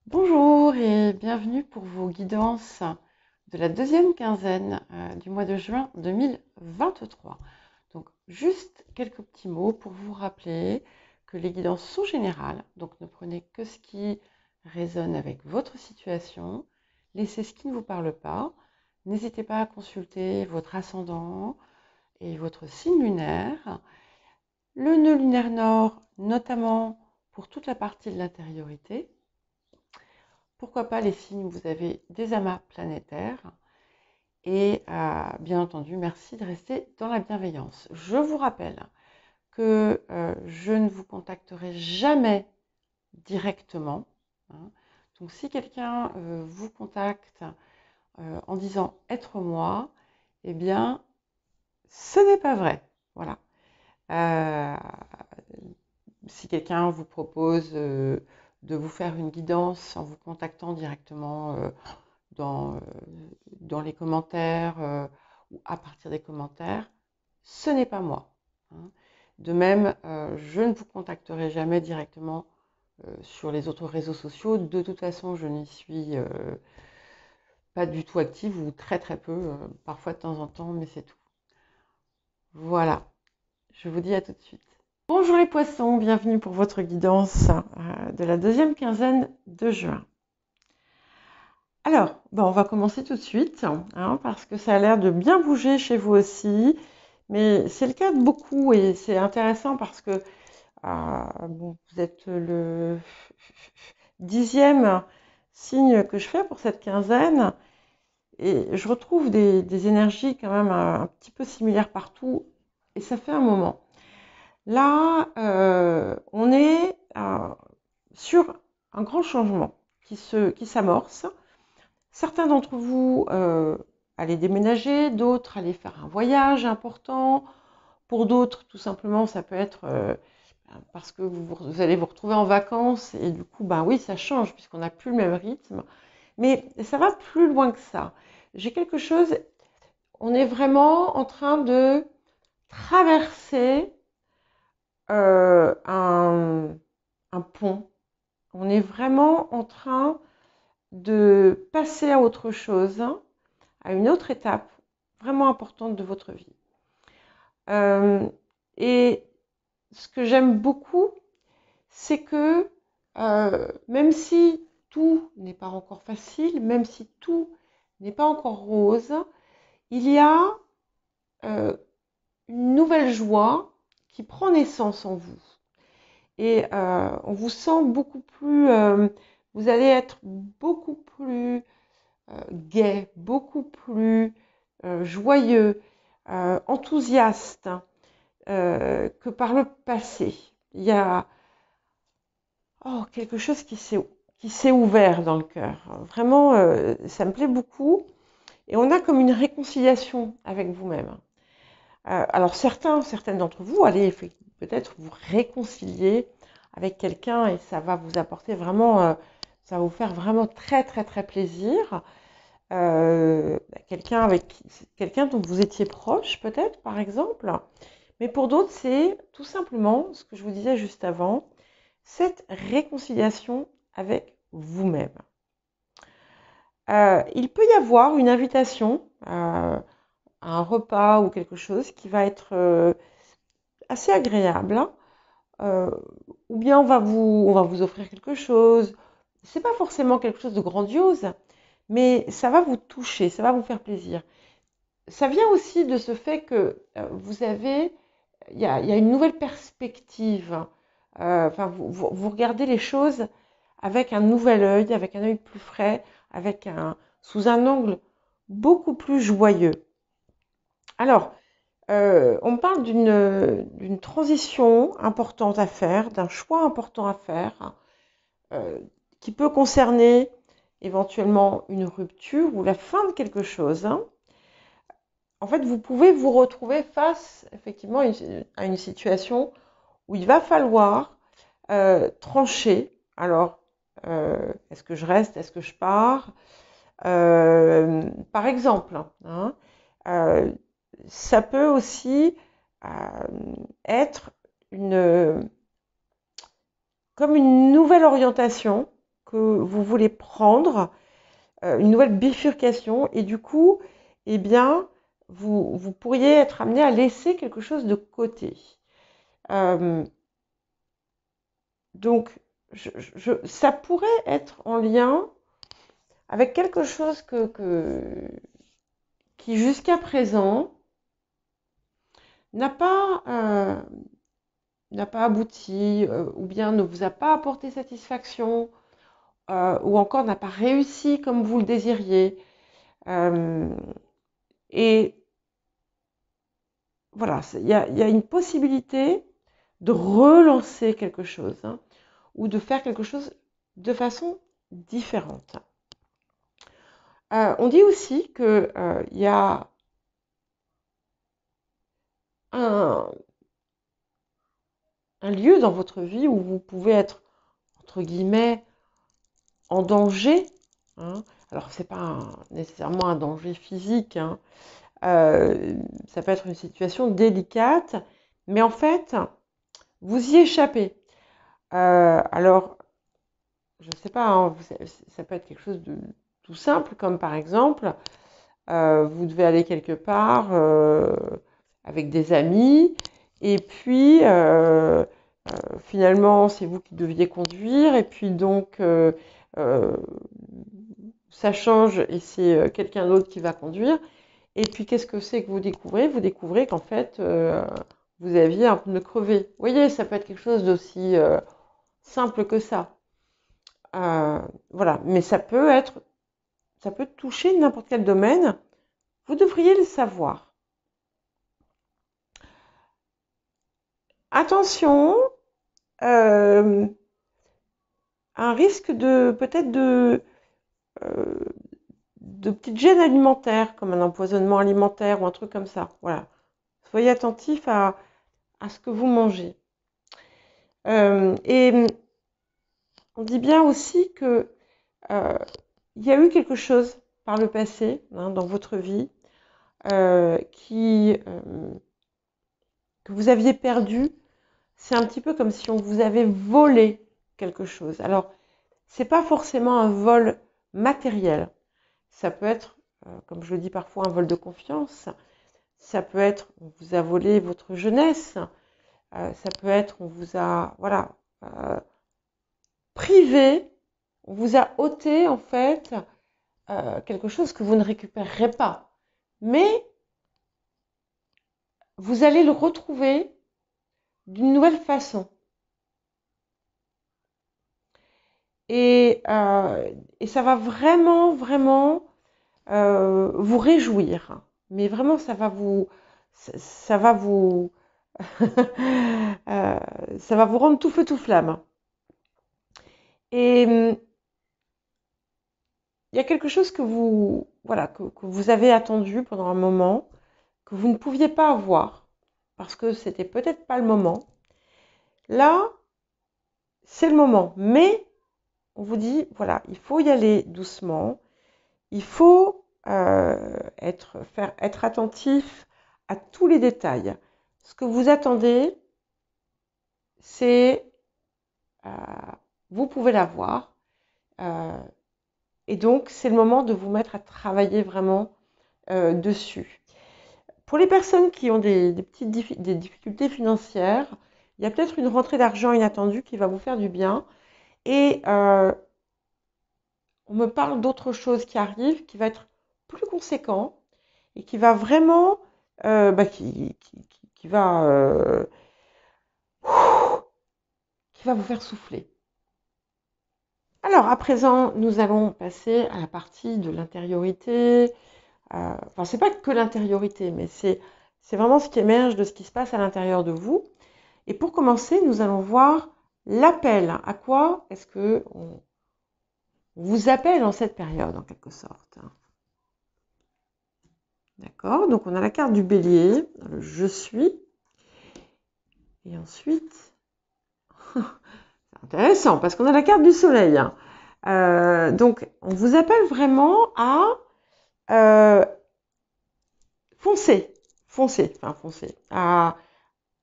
Bonjour et bienvenue pour vos guidances de la deuxième quinzaine du mois de juin 2023. Donc juste quelques petits mots pour vous rappeler que les guidances sont générales, donc ne prenez que ce qui résonne avec votre situation, laissez ce qui ne vous parle pas, n'hésitez pas à consulter votre ascendant et votre signe lunaire, le nœud lunaire nord notamment pour toute la partie de l'intériorité. Pourquoi pas les signes où vous avez des amas planétaires. Et bien entendu, merci de rester dans la bienveillance. Je vous rappelle que je ne vous contacterai jamais directement, hein. Donc si quelqu'un vous contacte en disant être moi, eh bien, ce n'est pas vrai. Voilà. Euh, si quelqu'un vous propose de vous faire une guidance en vous contactant directement dans, dans les commentaires ou à partir des commentaires, ce n'est pas moi, hein. De même, je ne vous contacterai jamais directement sur les autres réseaux sociaux. De toute façon, je n'y suis pas du tout active ou très très peu, parfois de temps en temps, mais c'est tout. Voilà, je vous dis à tout de suite. Bonjour les poissons, bienvenue pour votre guidance de la deuxième quinzaine de juin. Alors, on va commencer tout de suite, hein, parce que ça a l'air de bien bouger chez vous aussi, mais c'est le cas de beaucoup et c'est intéressant parce que vous êtes le 10e signe que je fais pour cette quinzaine et je retrouve des énergies quand même un petit peu similaires partout et ça fait un moment. Là, on est sur un grand changement qui s'amorce. Certains d'entre vous allaient déménager, d'autres allaient faire un voyage important. Pour d'autres, tout simplement, ça peut être parce que vous allez vous retrouver en vacances et du coup, oui, ça change puisqu'on n'a plus le même rythme. Mais ça va plus loin que ça. J'ai quelque chose, on est vraiment en train de traverser un pont. On est vraiment en train de passer à autre chose, à une autre étape vraiment importante de votre vie. Et ce que j'aime beaucoup, c'est que même si tout n'est pas encore facile, même si tout n'est pas encore rose, il y a une nouvelle joie qui prend naissance en vous. Et on vous sent beaucoup plus, vous allez être beaucoup plus gai, beaucoup plus joyeux, enthousiaste que par le passé. Il y a quelque chose qui s'est ouvert dans le cœur. Vraiment, ça me plaît beaucoup. Et on a comme une réconciliation avec vous-même. Alors certaines d'entre vous allez peut-être vous réconcilier avec quelqu'un et ça va vous apporter vraiment, ça va vous faire vraiment très très très plaisir. Quelqu'un dont vous étiez proche peut-être par exemple. Mais pour d'autres, c'est tout simplement ce que je vous disais juste avant, cette réconciliation avec vous-même. Il peut y avoir une invitation à un repas ou quelque chose qui va être assez agréable, ou bien on va vous offrir quelque chose. C'est pas forcément quelque chose de grandiose, mais ça va vous toucher, ça va vous faire plaisir. Ça vient aussi de ce fait que il y a une nouvelle perspective. Vous regardez les choses avec un nouvel œil, avec un œil plus frais, sous un angle beaucoup plus joyeux. Alors, on parle d'une transition importante à faire, d'un choix important à faire, qui peut concerner éventuellement une rupture ou la fin de quelque chose, hein. En fait, vous pouvez vous retrouver face effectivement à une situation où il va falloir trancher. Alors, est-ce que je reste, est-ce que je pars? Par exemple, hein, ça peut aussi être comme une nouvelle orientation que vous voulez prendre, une nouvelle bifurcation, et du coup, eh bien, vous pourriez être amené à laisser quelque chose de côté. Donc, ça pourrait être en lien avec quelque chose qui jusqu'à présent n'a pas, abouti, ou bien ne vous a pas apporté satisfaction, ou encore n'a pas réussi comme vous le désiriez. Et voilà, il y a une possibilité de relancer quelque chose, hein, ou de faire quelque chose de façon différente. On dit aussi qu'il y a un lieu dans votre vie où vous pouvez être, entre guillemets, en danger, hein. Alors, ce n'est pas nécessairement un danger physique, hein. Ça peut être une situation délicate, mais en fait, vous y échappez. Alors, je ne sais pas, hein, ça peut être quelque chose de tout simple, comme par exemple, vous devez aller quelque part avec des amis, et puis finalement, c'est vous qui deviez conduire, et puis donc ça change et c'est quelqu'un d'autre qui va conduire. Et puis qu'est-ce que c'est que vous découvrez? Vous découvrez qu'en fait, vous aviez un pneu crevé. Vous voyez, ça peut être quelque chose d'aussi simple que ça. Voilà, mais ça peut toucher n'importe quel domaine. Vous devriez le savoir. Attention, un risque peut-être de petites gênes alimentaires, comme un empoisonnement alimentaire ou un truc comme ça. Voilà. Soyez attentif à ce que vous mangez. Et on dit bien aussi que il y a eu quelque chose par le passé, hein, dans votre vie, que vous aviez perdu. C'est un petit peu comme si on vous avait volé quelque chose. Alors, c'est pas forcément un vol matériel. Ça peut être, comme je le dis parfois, un vol de confiance. Ça peut être, on vous a volé votre jeunesse. Ça peut être, on vous a, voilà, privé. On vous a ôté, en fait, quelque chose que vous ne récupérerez pas. Mais vous allez le retrouver d'une nouvelle façon. Et ça va vraiment, vraiment vous réjouir. Mais vraiment, ça va vous, ça va vous, ça va vous rendre tout feu, tout flamme. Et il y a quelque chose que vous, voilà, que vous avez attendu pendant un moment, que vous ne pouviez pas avoir, parce que c'était peut-être pas le moment. Là, c'est le moment. Mais on vous dit, voilà, il faut y aller doucement. Il faut être attentif à tous les détails. Ce que vous attendez, c'est, vous pouvez l'avoir. Et donc, c'est le moment de vous mettre à travailler vraiment dessus. Pour les personnes qui ont des difficultés financières, il y a peut-être une rentrée d'argent inattendue qui va vous faire du bien. Et on me parle d'autre chose qui arrive, qui va être plus conséquent et qui va vraiment, qui va vous faire souffler. Alors, à présent, nous allons passer à la partie de l'intériorité. Enfin, c'est pas que l'intériorité, mais c'est vraiment ce qui émerge de ce qui se passe à l'intérieur de vous. Et pour commencer, nous allons voir l'appel. À quoi est-ce que on vous appelle en cette période, en quelque sorte? D'accord, donc on a la carte du bélier, le je suis. Et ensuite, c'est intéressant parce qu'on a la carte du soleil. Donc, on vous appelle vraiment à foncer,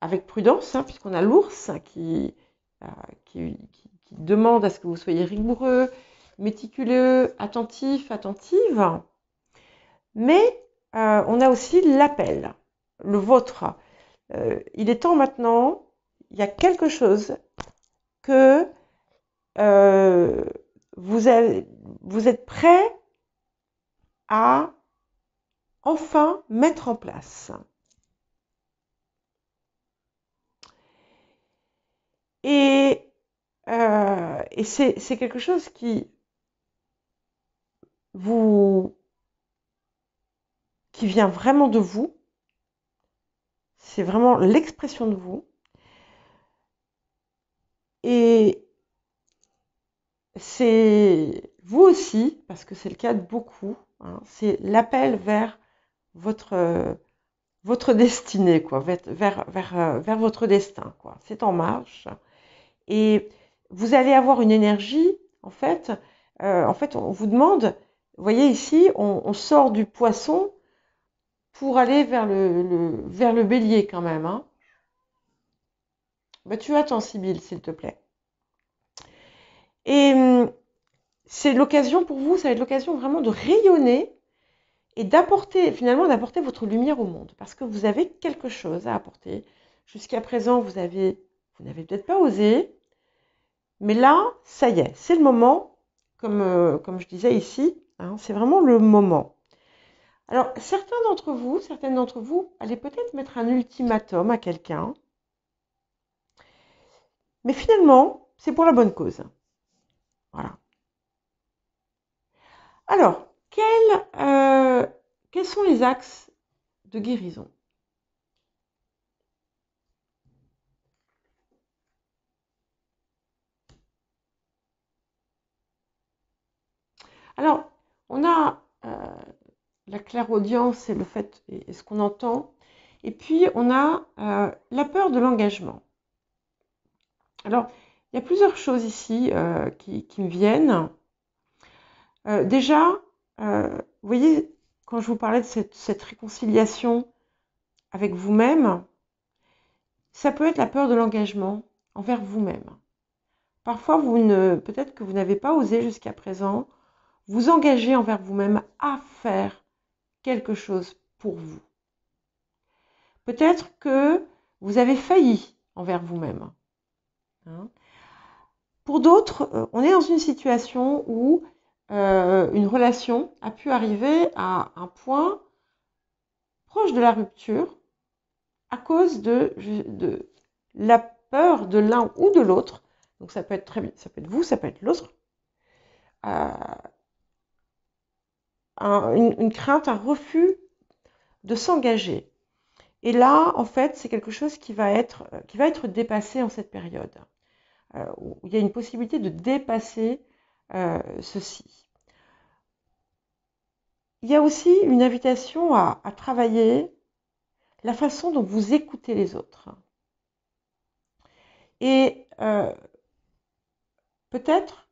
avec prudence, hein, puisqu'on a l'ours qui demande à ce que vous soyez rigoureux, méticuleux, attentif, attentive. Mais on a aussi l'appel, le vôtre. Il est temps maintenant, il y a quelque chose que vous êtes prêt à enfin mettre en place. Et c'est quelque chose qui vient vraiment de vous. C'est vraiment l'expression de vous. Et c'est vous aussi, parce que c'est le cas de beaucoup, hein, c'est l'appel vers votre destinée, quoi, vers votre destin, quoi. C'est en marche. Et vous allez avoir une énergie, en fait, on vous demande, vous voyez ici, on sort du poisson pour aller vers le bélier quand même, hein. Bah, tu attends, Sibylle, s'il te plaît. Et c'est l'occasion pour vous, ça va être l'occasion vraiment de rayonner et d'apporter votre lumière au monde, parce que vous avez quelque chose à apporter. Jusqu'à présent, vous n'avez peut-être pas osé, mais là, ça y est, c'est le moment, comme je disais ici, hein, c'est vraiment le moment. Alors, certaines d'entre vous, allez peut-être mettre un ultimatum à quelqu'un, mais finalement, c'est pour la bonne cause. Voilà. Alors, quels sont les axes de guérison? Alors, on a la clairaudience et le fait et ce qu'on entend, et puis on a la peur de l'engagement. Alors, il y a plusieurs choses ici qui me viennent. Déjà, vous voyez, quand je vous parlais de cette réconciliation avec vous-même, ça peut être la peur de l'engagement envers vous-même. Parfois, peut-être que vous n'avez pas osé jusqu'à présent vous engager envers vous-même à faire quelque chose pour vous. Peut-être que vous avez failli envers vous-même. Hein. Pour d'autres, on est dans une situation où une relation a pu arriver à un point proche de la rupture à cause de la peur de l'un ou de l'autre. Donc ça peut être très bien, ça peut être vous, ça peut être l'autre. Une crainte, un refus de s'engager. Et là, en fait, c'est quelque chose qui va être dépassé en cette période, où il y a une possibilité de dépasser ceci. Il y a aussi une invitation à travailler la façon dont vous écoutez les autres. Et peut-être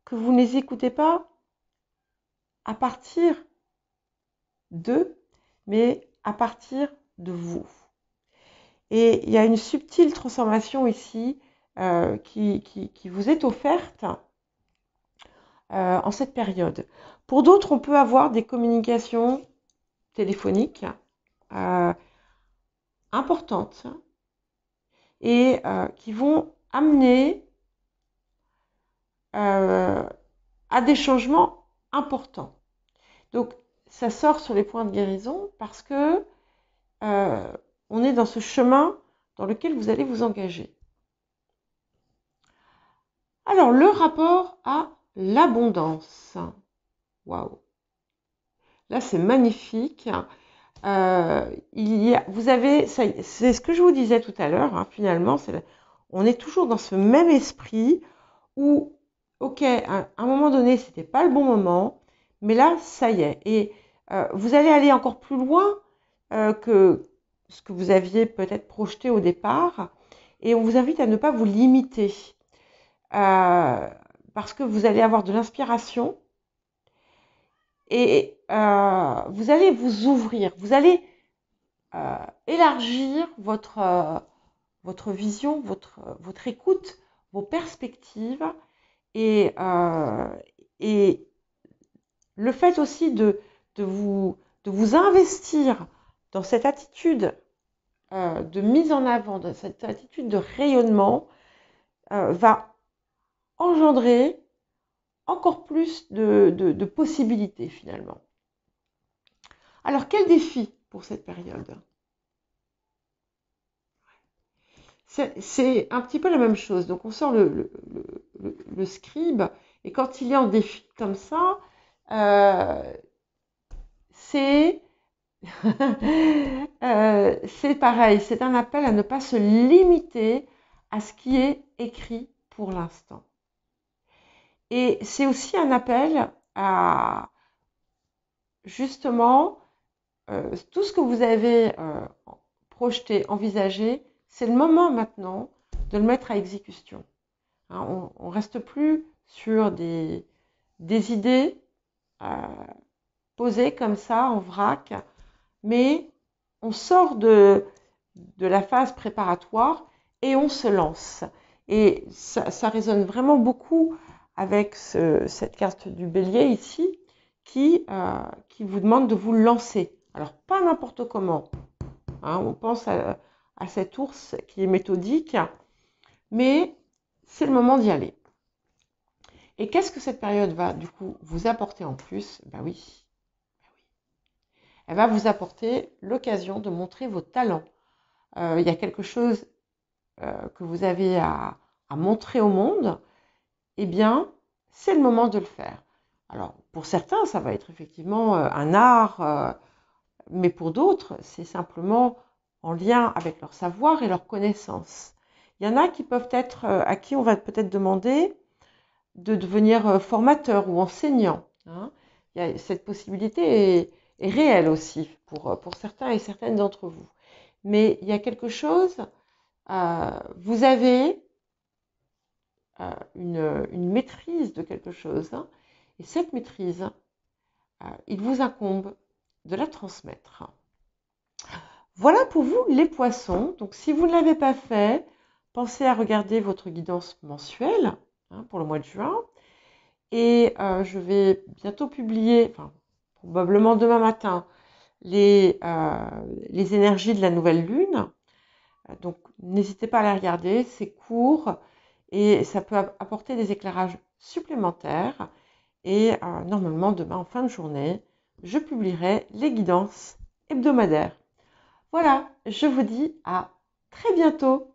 que vous ne les écoutez pas à partir d'eux, mais à partir de vous. Et il y a une subtile transformation ici qui vous est offerte en cette période. Pour d'autres, on peut avoir des communications téléphoniques importantes et qui vont amener à des changements importants. Donc, ça sort sur les points de guérison parce que on est dans ce chemin dans lequel vous allez vous engager. Alors, le rapport à l'abondance. Waouh! Là, c'est magnifique. C'est ce que je vous disais tout à l'heure, hein, finalement, on est toujours dans ce même esprit où, ok, à un moment donné, c'était pas le bon moment, mais là, ça y est. Et vous allez aller encore plus loin que ce que vous aviez peut-être projeté au départ. Et on vous invite à ne pas vous limiter. Parce que vous allez avoir de l'inspiration et vous allez vous ouvrir, vous allez élargir votre vision, votre écoute, vos perspectives et le fait aussi de vous investir dans cette attitude de mise en avant, dans cette attitude de rayonnement, va engendrer encore plus de possibilités finalement. Alors, quel défi pour cette période? C'est un petit peu la même chose. Donc, on sort le scribe, et quand il est en défi comme ça, c'est c'est pareil, c'est un appel à ne pas se limiter à ce qui est écrit pour l'instant. Et c'est aussi un appel à justement tout ce que vous avez projeté, envisagé, c'est le moment maintenant de le mettre à exécution. Hein, on ne reste plus sur des idées posées comme ça en vrac, mais on sort de la phase préparatoire et on se lance. Et ça résonne vraiment beaucoup avec cette carte du bélier ici qui vous demande de vous lancer. Alors, pas n'importe comment. Hein, on pense à cet ours qui est méthodique, mais c'est le moment d'y aller. Et qu'est-ce que cette période va du coup vous apporter en plus? Ben oui. Elle va vous apporter l'occasion de montrer vos talents. Il y a quelque chose que vous avez à montrer au monde, eh bien, c'est le moment de le faire. Alors, pour certains, ça va être effectivement un art, mais pour d'autres, c'est simplement en lien avec leur savoir et leur connaissance. Il y en a qui peuvent être, à qui on va peut-être demander de devenir formateur ou enseignant. Hein. Cette possibilité est réelle aussi pour certains et certaines d'entre vous. Mais il y a quelque chose, vous avez une maîtrise de quelque chose, hein, et cette maîtrise, il vous incombe de la transmettre. Voilà pour vous les poissons. Donc si vous ne l'avez pas fait, pensez à regarder votre guidance mensuelle hein, pour le mois de juin. Et je vais bientôt publier, enfin probablement demain matin, les énergies de la nouvelle lune. Donc n'hésitez pas à les regarder, c'est court et ça peut apporter des éclairages supplémentaires. Et normalement, demain en fin de journée, je publierai les guidances hebdomadaires. Voilà, je vous dis à très bientôt.